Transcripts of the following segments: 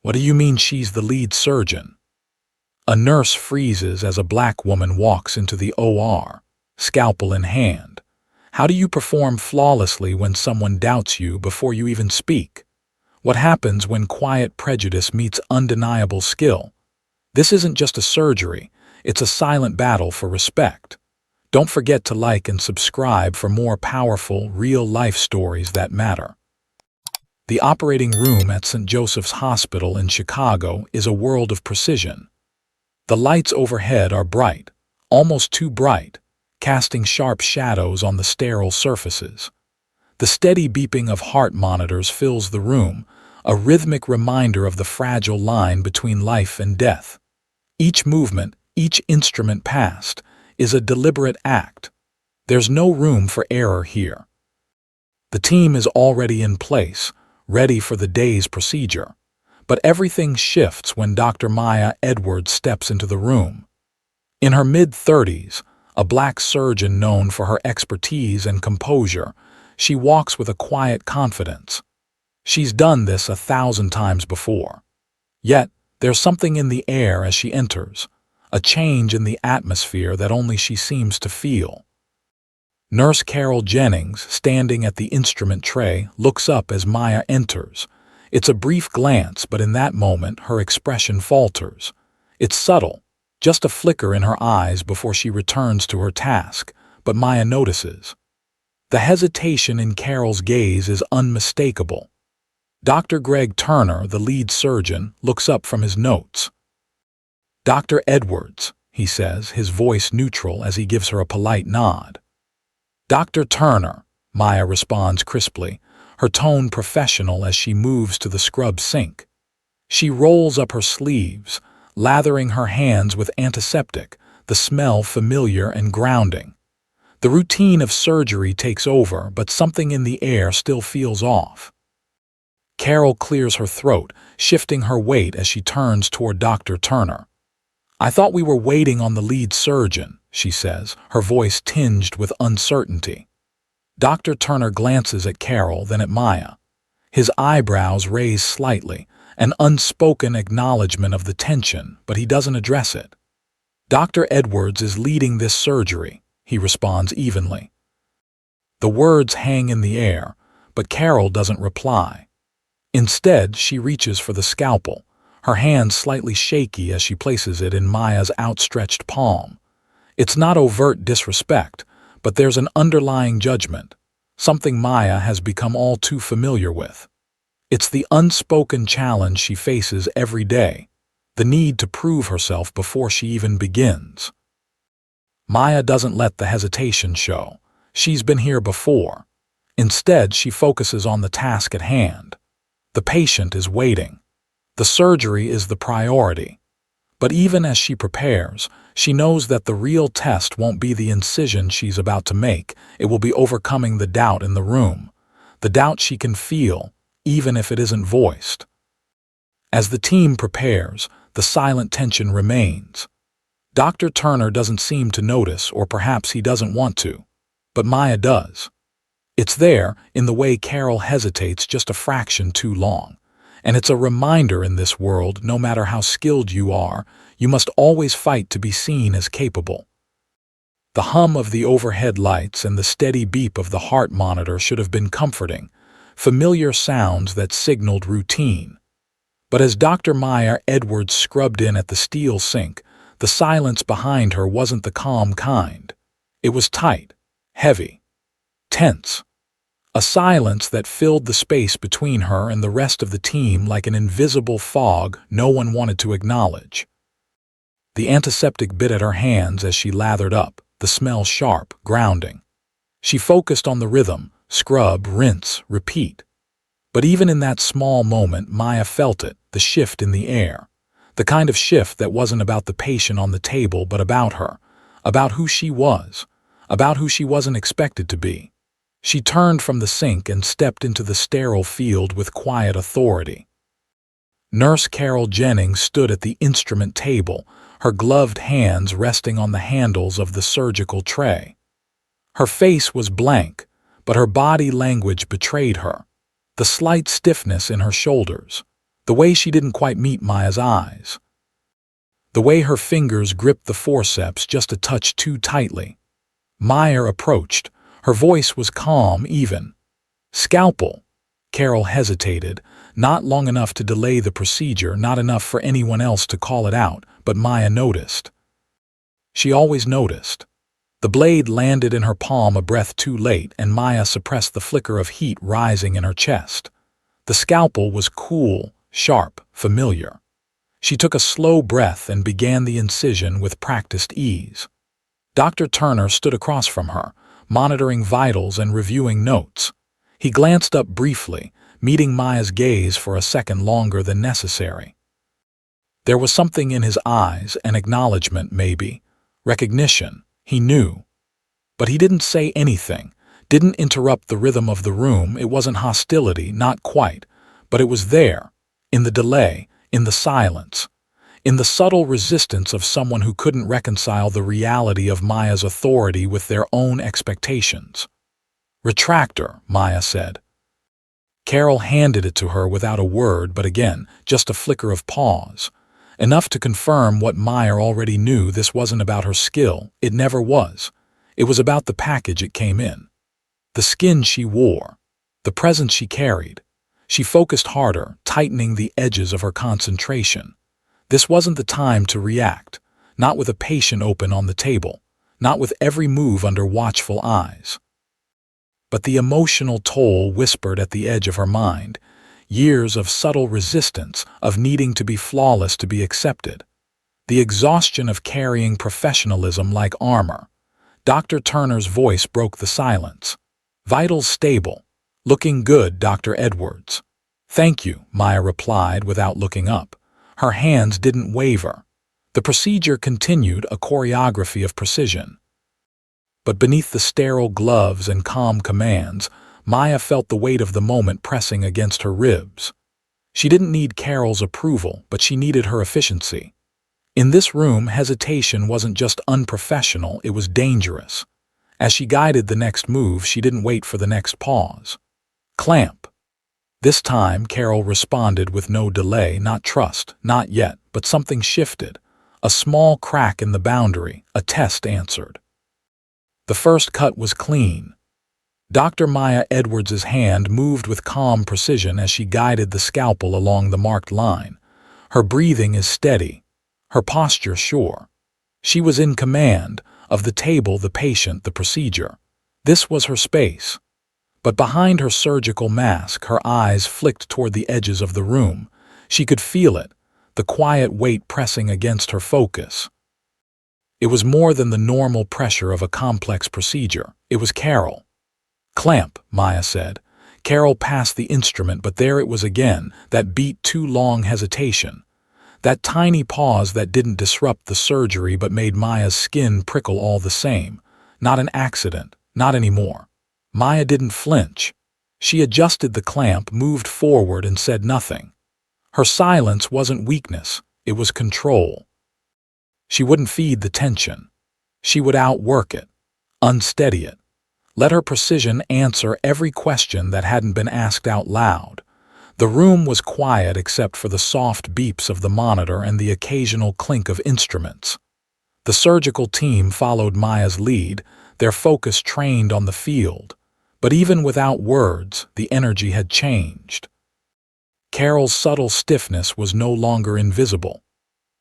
"What do you mean she's the lead surgeon?" A nurse freezes as a black woman walks into the OR, scalpel in hand. How do you perform flawlessly when someone doubts you before you even speak? What happens when quiet prejudice meets undeniable skill? This isn't just a surgery, it's a silent battle for respect. Don't forget to like and subscribe for more powerful, real-life stories that matter. The operating room at St. Joseph's Hospital in Chicago is a world of precision. The lights overhead are bright, almost too bright, casting sharp shadows on the sterile surfaces. The steady beeping of heart monitors fills the room, a rhythmic reminder of the fragile line between life and death. Each movement, each instrument passed, is a deliberate act. There's no room for error here. The team is already in place, ready for the day's procedure. But everything shifts when Dr. Maya Edwards steps into the room. In her mid-30s, a black surgeon known for her expertise and composure, she walks with a quiet confidence. She's done this 1,000 times before. Yet, there's something in the air as she enters, a change in the atmosphere that only she seems to feel. Nurse Carol Jennings, standing at the instrument tray, looks up as Maya enters. It's a brief glance, but in that moment, her expression falters. It's subtle, just a flicker in her eyes before she returns to her task, but Maya notices. The hesitation in Carol's gaze is unmistakable. Dr. Greg Turner, the lead surgeon, looks up from his notes. "Dr. Edwards," he says, his voice neutral as he gives her a polite nod. "Dr. Turner," Maya responds crisply, her tone professional as she moves to the scrub sink. She rolls up her sleeves, lathering her hands with antiseptic, the smell familiar and grounding. The routine of surgery takes over, but something in the air still feels off. Carol clears her throat, shifting her weight as she turns toward Dr. Turner. "I thought we were waiting on the lead surgeon," she says, her voice tinged with uncertainty. Dr. Turner glances at Carol, then at Maya. His eyebrows raise slightly, an unspoken acknowledgement of the tension, but he doesn't address it. "Dr. Edwards is leading this surgery," he responds evenly. The words hang in the air, but Carol doesn't reply. Instead, she reaches for the scalpel, her hand slightly shaky as she places it in Maya's outstretched palm. It's not overt disrespect, but there's an underlying judgment, something Maya has become all too familiar with. It's the unspoken challenge she faces every day, the need to prove herself before she even begins. Maya doesn't let the hesitation show. She's been here before. Instead, she focuses on the task at hand. The patient is waiting. The surgery is the priority. But even as she prepares, she knows that the real test won't be the incision she's about to make. It will be overcoming the doubt in the room, the doubt she can feel, even if it isn't voiced. As the team prepares, the silent tension remains. Dr. Turner doesn't seem to notice, or perhaps he doesn't want to, but Maya does. It's there, in the way Carol hesitates just a fraction too long. And it's a reminder in this world, no matter how skilled you are, you must always fight to be seen as capable. The hum of the overhead lights and the steady beep of the heart monitor should have been comforting, familiar sounds that signaled routine. But as Dr. Maya Edwards scrubbed in at the steel sink, the silence behind her wasn't the calm kind. It was tight, heavy, tense. A silence that filled the space between her and the rest of the team like an invisible fog no one wanted to acknowledge. The antiseptic bit at her hands as she lathered up, the smell sharp, grounding. She focused on the rhythm, scrub, rinse, repeat. But even in that small moment, Maya felt it, the shift in the air. The kind of shift that wasn't about the patient on the table, but about her, about who she was, about who she wasn't expected to be. She turned from the sink and stepped into the sterile field with quiet authority. Nurse Carol Jennings stood at the instrument table, her gloved hands resting on the handles of the surgical tray. Her face was blank, but her body language betrayed her. The slight stiffness in her shoulders, The way she didn't quite meet Maya's eyes. The way her fingers gripped the forceps just a touch too tightly. Maya approached. Her voice was calm, even. "Scalpel." Carol hesitated, not long enough to delay the procedure, not enough for anyone else to call it out, but Maya noticed. She always noticed. The blade landed in her palm a breath too late, and Maya suppressed the flicker of heat rising in her chest. The scalpel was cool, sharp, familiar. She took a slow breath and began the incision with practiced ease. Dr. Turner stood across from her, monitoring vitals and reviewing notes. He glanced up briefly, meeting Maya's gaze for a second longer than necessary. There was something in his eyes, an acknowledgement maybe, recognition, he knew. But he didn't say anything, didn't interrupt the rhythm of the room. It wasn't hostility, not quite, but it was there, in the delay, in the silence, in the subtle resistance of someone who couldn't reconcile the reality of Maya's authority with their own expectations. "Retractor," Maya said. Carol handed it to her without a word, but again, just a flicker of pause. Enough to confirm what Maya already knew. This wasn't about her skill. It never was. It was about the package it came in. The skin she wore. The presence she carried. She focused harder, tightening the edges of her concentration. This wasn't the time to react. Not with a patient open on the table. Not with every move under watchful eyes. But the emotional toll whispered at the edge of her mind. Years of subtle resistance, of needing to be flawless to be accepted. The exhaustion of carrying professionalism like armor. Dr. Turner's voice broke the silence. "Vitals stable. Looking good, Dr. Edwards." "Thank you," Maya replied without looking up. Her hands didn't waver. The procedure continued, a choreography of precision. But beneath the sterile gloves and calm commands, Maya felt the weight of the moment pressing against her ribs. She didn't need Carol's approval, but she needed her efficiency. In this room, hesitation wasn't just unprofessional, it was dangerous. As she guided the next move, she didn't wait for the next pause. "Clamp." This time, Carol responded with no delay, not trust, not yet, but something shifted. A small crack in the boundary, a test answered. The first cut was clean. Dr. Maya Edwards's hand moved with calm precision as she guided the scalpel along the marked line. Her breathing is steady, her posture sure. She was in command of the table, the patient, the procedure. This was her space. But behind her surgical mask, her eyes flicked toward the edges of the room. She could feel it, the quiet weight pressing against her focus. It was more than the normal pressure of a complex procedure. It was Carol. "Clamp," Maya said. Carol passed the instrument, but there it was again, that beat too long hesitation. That tiny pause that didn't disrupt the surgery but made Maya's skin prickle all the same. Not an accident, not anymore. Maya didn't flinch. She adjusted the clamp, moved forward, and said nothing. Her silence wasn't weakness, it was control. She wouldn't feed the tension. She would outwork it, unsteady it. Let her precision answer every question that hadn't been asked out loud. The room was quiet except for the soft beeps of the monitor and the occasional clink of instruments. The surgical team followed Maya's lead, their focus trained on the field. But even without words, the energy had changed. Carol's subtle stiffness was no longer invisible.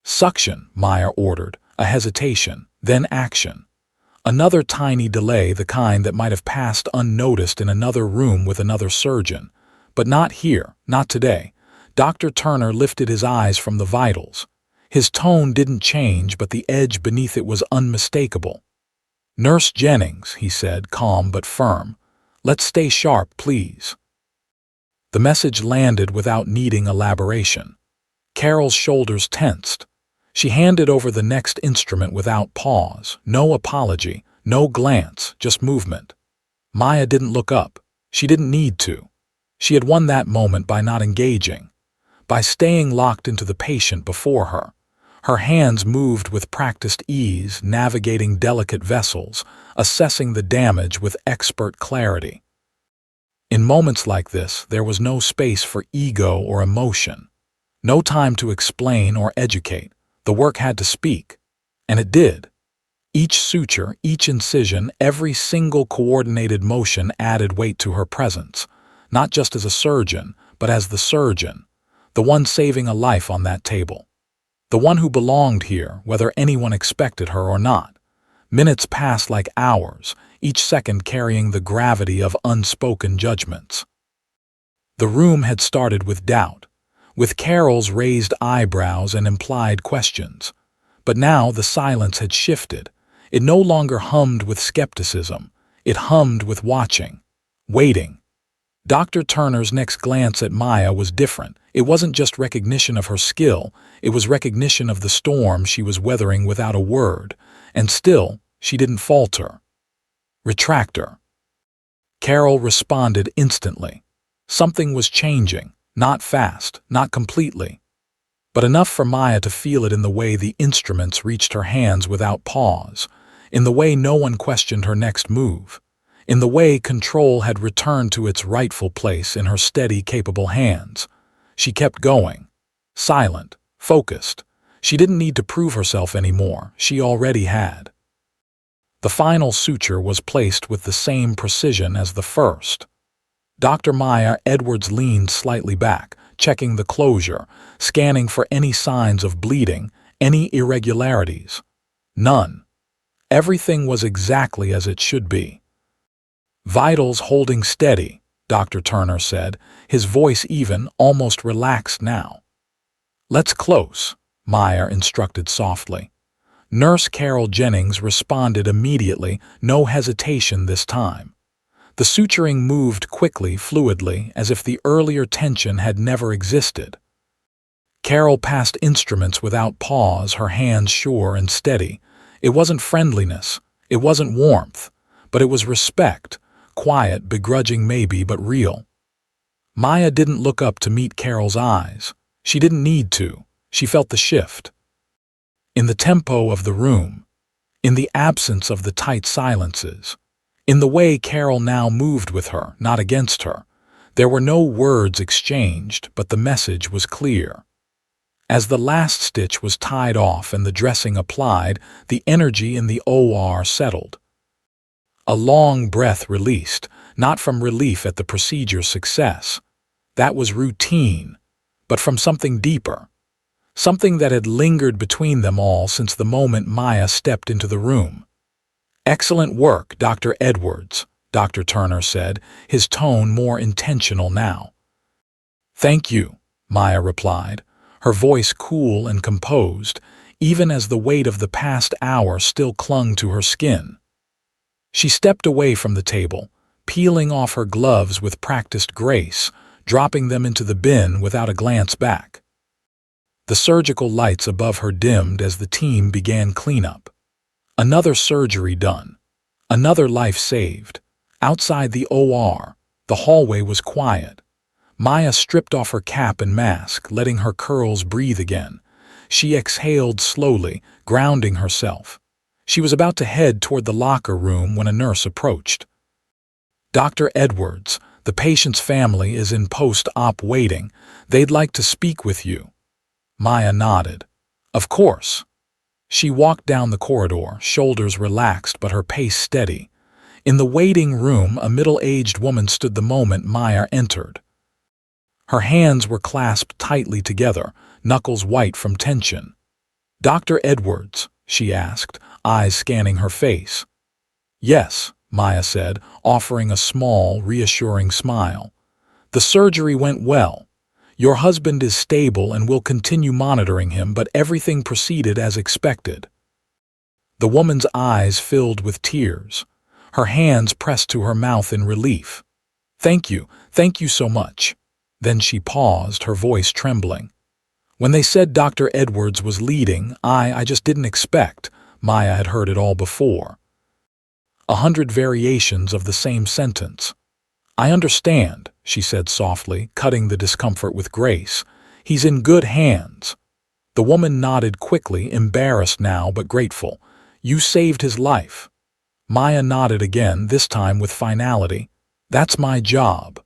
"Suction," Maya ordered, a hesitation, then action. Another tiny delay, the kind that might have passed unnoticed in another room with another surgeon. But not here, not today. Dr. Turner lifted his eyes from the vitals. His tone didn't change, but the edge beneath it was unmistakable. "Nurse Jennings," he said, calm but firm. "Let's stay sharp, please." The message landed without needing elaboration. Carol's shoulders tensed. She handed over the next instrument without pause, no apology, no glance, just movement. Maya didn't look up. She didn't need to. She had won that moment by not engaging, by staying locked into the patient before her. Her hands moved with practiced ease, navigating delicate vessels, assessing the damage with expert clarity. In moments like this, there was no space for ego or emotion. No time to explain or educate. The work had to speak. And it did. Each suture, each incision, every single coordinated motion added weight to her presence, not just as a surgeon, but as the surgeon, the one saving a life on that table, the one who belonged here, whether anyone expected her or not. Minutes passed like hours, each second carrying the gravity of unspoken judgments. The room had started with doubt, with Carol's raised eyebrows and implied questions. But now the silence had shifted. It no longer hummed with skepticism. It hummed with watching, waiting. Dr. Turner's next glance at Maya was different. It wasn't just recognition of her skill, it was recognition of the storm she was weathering without a word. And still, she didn't falter. Retractor. Carol responded instantly. Something was changing, not fast, not completely, but enough for Maya to feel it in the way the instruments reached her hands without pause, in the way no one questioned her next move, in the way control had returned to its rightful place in her steady, capable hands. She kept going, silent, focused. She didn't need to prove herself anymore. She already had. The final suture was placed with the same precision as the first. Dr. Maya Edwards leaned slightly back, checking the closure, scanning for any signs of bleeding, any irregularities. None. Everything was exactly as it should be. Vitals holding steady, Dr. Turner said, his voice even, almost relaxed now. Let's close, Maya instructed softly. Nurse Carol Jennings responded immediately, no hesitation this time. The suturing moved quickly, fluidly, as if the earlier tension had never existed. Carol passed instruments without pause, her hands sure and steady. It wasn't friendliness, it wasn't warmth, but it was respect, quiet, begrudging maybe, but real. Maya didn't look up to meet Carol's eyes. She didn't need to. She felt the shift. In the tempo of the room, in the absence of the tight silences, in the way Carol now moved with her, not against her. There were no words exchanged, but the message was clear. As the last stitch was tied off and the dressing applied, the energy in the OR settled. A long breath released, not from relief at the procedure's success. That was routine, but from something deeper. Something that had lingered between them all since the moment Maya stepped into the room. Excellent work, Dr. Edwards, Dr. Turner said, his tone more intentional now. Thank you, Maya replied, her voice cool and composed, even as the weight of the past hour still clung to her skin. She stepped away from the table, peeling off her gloves with practiced grace, dropping them into the bin without a glance back. The surgical lights above her dimmed as the team began cleanup. Another surgery done. Another life saved. Outside the OR, the hallway was quiet. Maya stripped off her cap and mask, letting her curls breathe again. She exhaled slowly, grounding herself. She was about to head toward the locker room when a nurse approached. Dr. Edwards, the patient's family is in post-op waiting. They'd like to speak with you. Maya nodded. Of course. She walked down the corridor, shoulders relaxed but her pace steady. In the waiting room, a middle-aged woman stood the moment Maya entered. Her hands were clasped tightly together, knuckles white from tension. "Dr. Edwards?" she asked, eyes scanning her face. "Yes," Maya said, offering a small, reassuring smile. "The surgery went well. Your husband is stable and we'll continue monitoring him, but everything proceeded as expected." The woman's eyes filled with tears. Her hands pressed to her mouth in relief. Thank you so much." Then she paused, her voice trembling. "When they said Dr. Edwards was leading, I just didn't expect." Maya had heard it all before. 100 variations of the same sentence. "I understand," she said softly, cutting the discomfort with grace. "He's in good hands." The woman nodded quickly, embarrassed now but grateful. "You saved his life." Maya nodded again, this time with finality. "That's my job."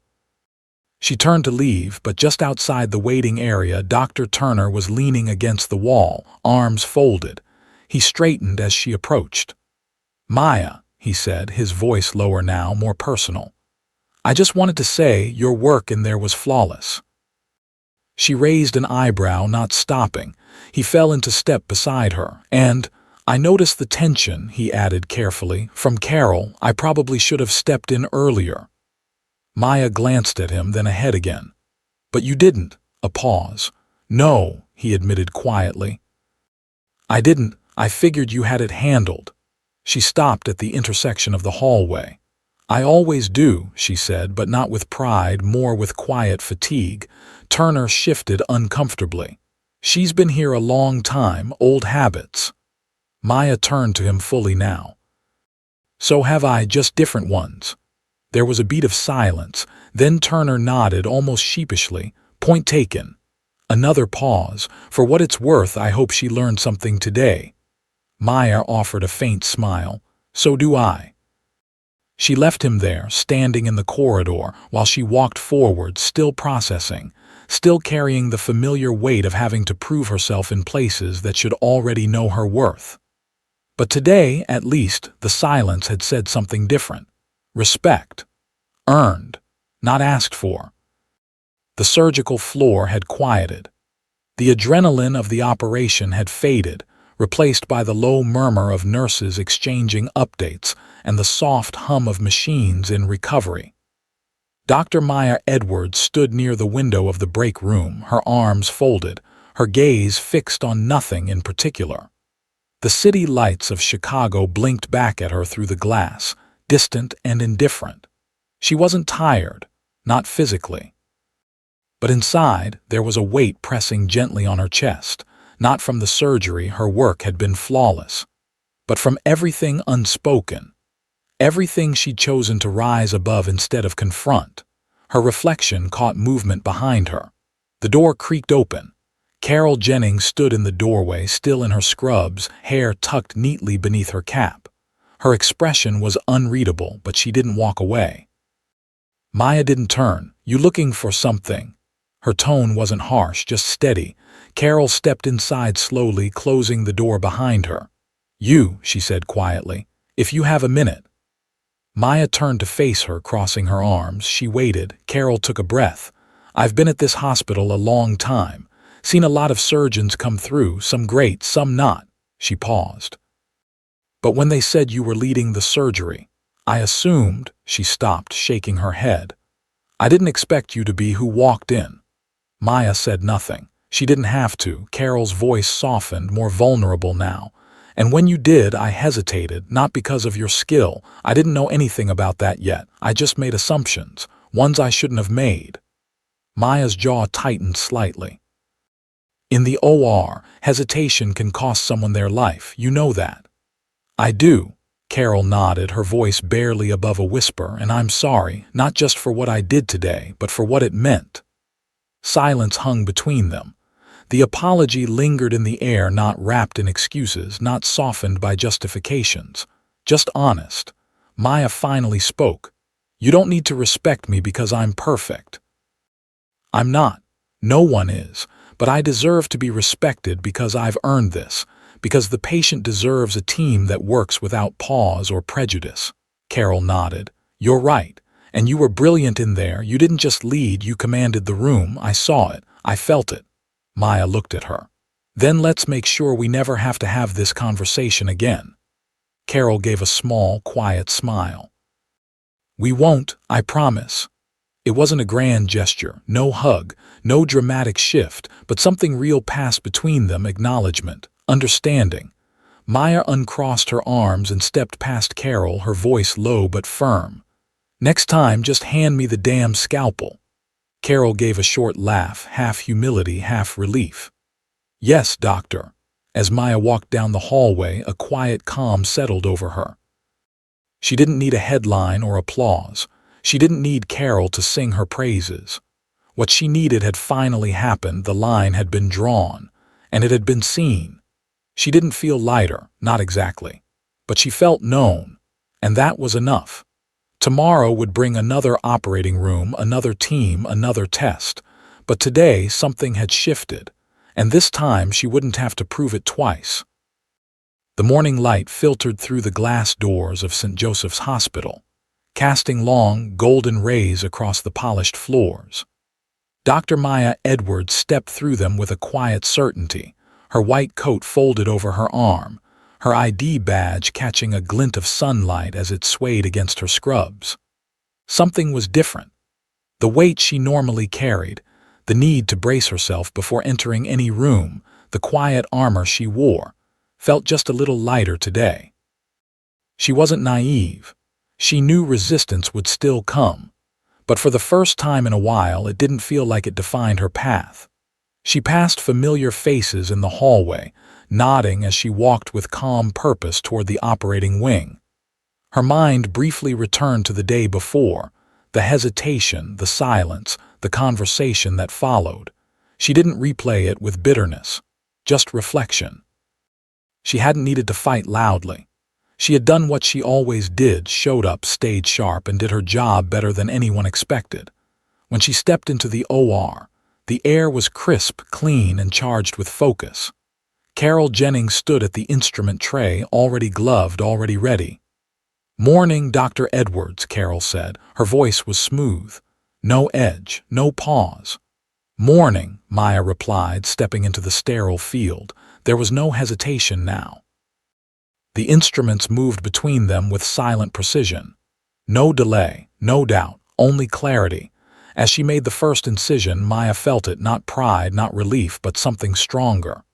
She turned to leave, but just outside the waiting area, Dr. Turner was leaning against the wall, arms folded. He straightened as she approached. "Maya," he said, his voice lower now, more personal. "I just wanted to say your work in there was flawless." She raised an eyebrow, not stopping. He fell into step beside her, and I noticed the tension, he added carefully. "From Carol, I probably should have stepped in earlier." Maya glanced at him, then ahead again. "But you didn't." A pause. "No," he admitted quietly. "I didn't. I figured you had it handled." She stopped at the intersection of the hallway. "I always do," she said, but not with pride, more with quiet fatigue. Turner shifted uncomfortably. "She's been here a long time, old habits." Maya turned to him fully now. "So have I, just different ones." There was a beat of silence, then Turner nodded almost sheepishly. "Point taken." Another pause. "For what it's worth, I hope she learned something today." Maya offered a faint smile. "So do I." She left him there, standing in the corridor, while she walked forward, still processing, still carrying the familiar weight of having to prove herself in places that should already know her worth. But today, at least, the silence had said something different. Respect. Earned. Not asked for. The surgical floor had quieted. The adrenaline of the operation had faded, replaced by the low murmur of nurses exchanging updates and the soft hum of machines in recovery. Dr. Maya Edwards stood near the window of the break room, her arms folded, her gaze fixed on nothing in particular. The city lights of Chicago blinked back at her through the glass, distant and indifferent. She wasn't tired, not physically. But inside, there was a weight pressing gently on her chest. Not from the surgery, her work had been flawless, but from everything unspoken, everything she'd chosen to rise above instead of confront. Her reflection caught movement behind her. The door creaked open. Carol Jennings stood in the doorway, still in her scrubs, hair tucked neatly beneath her cap. Her expression was unreadable, but she didn't walk away. Maya didn't turn. "You looking for something?" Her tone wasn't harsh, just steady. Carol stepped inside slowly, closing the door behind her. "You," she said quietly, "if you have a minute." Maya turned to face her, crossing her arms. She waited. Carol took a breath. "I've been at this hospital a long time. Seen a lot of surgeons come through, some great, some not." She paused. "But when they said you were leading the surgery, I assumed." She stopped, shaking her head. "I didn't expect you to be who walked in." Maya said nothing. She didn't have to. Carol's voice softened, more vulnerable now. "And when you did, I hesitated, not because of your skill. I didn't know anything about that yet. I just made assumptions, ones I shouldn't have made." Maya's jaw tightened slightly. "In the OR, hesitation can cost someone their life. You know that." "I do." Carol nodded, her voice barely above a whisper. "And I'm sorry, not just for what I did today, but for what it meant." Silence hung between them. The apology lingered in the air, not wrapped in excuses, not softened by justifications. Just honest. Maya finally spoke. "You don't need to respect me because I'm perfect." "I'm not. No one is. But I deserve to be respected because I've earned this, because the patient deserves a team that works without pause or prejudice." Carol nodded. "You're right. And you were brilliant in there. You didn't just lead, you commanded the room. I saw it. I felt it." Maya looked at her. "Then let's make sure we never have to have this conversation again." Carol gave a small, quiet smile. "We won't, I promise." It wasn't a grand gesture, no hug, no dramatic shift, but something real passed between them: acknowledgement, understanding. Maya uncrossed her arms and stepped past Carol, her voice low but firm. "Next time, just hand me the damn scalpel." Carol gave a short laugh, half humility, half relief. "Yes, doctor." As Maya walked down the hallway, a quiet calm settled over her. She didn't need a headline or applause. She didn't need Carol to sing her praises. What she needed had finally happened. The line had been drawn, and it had been seen. She didn't feel lighter, not exactly, but she felt known, and that was enough. Tomorrow would bring another operating room, another team, another test. But today something had shifted, and this time she wouldn't have to prove it twice. The morning light filtered through the glass doors of St. Joseph's Hospital, casting long, golden rays across the polished floors. Dr. Maya Edwards stepped through them with a quiet certainty, her white coat folded over her arm, her ID badge catching a glint of sunlight as it swayed against her scrubs. Something was different. The weight she normally carried, the need to brace herself before entering any room, the quiet armor she wore, felt just a little lighter today. She wasn't naive. She knew resistance would still come, but for the first time in a while it didn't feel like it defined her path. She passed familiar faces in the hallway, nodding as she walked with calm purpose toward the operating wing. Her mind briefly returned to the day before, the hesitation, the silence, the conversation that followed. She didn't replay it with bitterness, just reflection. She hadn't needed to fight loudly. She had done what she always did, showed up, stayed sharp, and did her job better than anyone expected. When she stepped into the OR, the air was crisp, clean, and charged with focus. Carol Jennings stood at the instrument tray, already gloved, already ready. "Morning, Dr. Edwards," Carol said. Her voice was smooth. No edge, no pause. "Morning," Maya replied, stepping into the sterile field. There was no hesitation now. The instruments moved between them with silent precision. No delay, no doubt, only clarity. As she made the first incision, Maya felt it, not pride, not relief, but something stronger.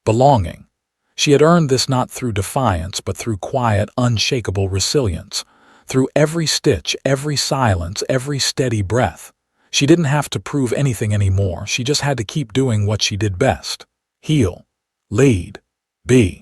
Belonging. She had earned this not through defiance, but through quiet, unshakable resilience. Through every stitch, every silence, every steady breath. She didn't have to prove anything anymore. She just had to keep doing what she did best. Heal. Lead. Be.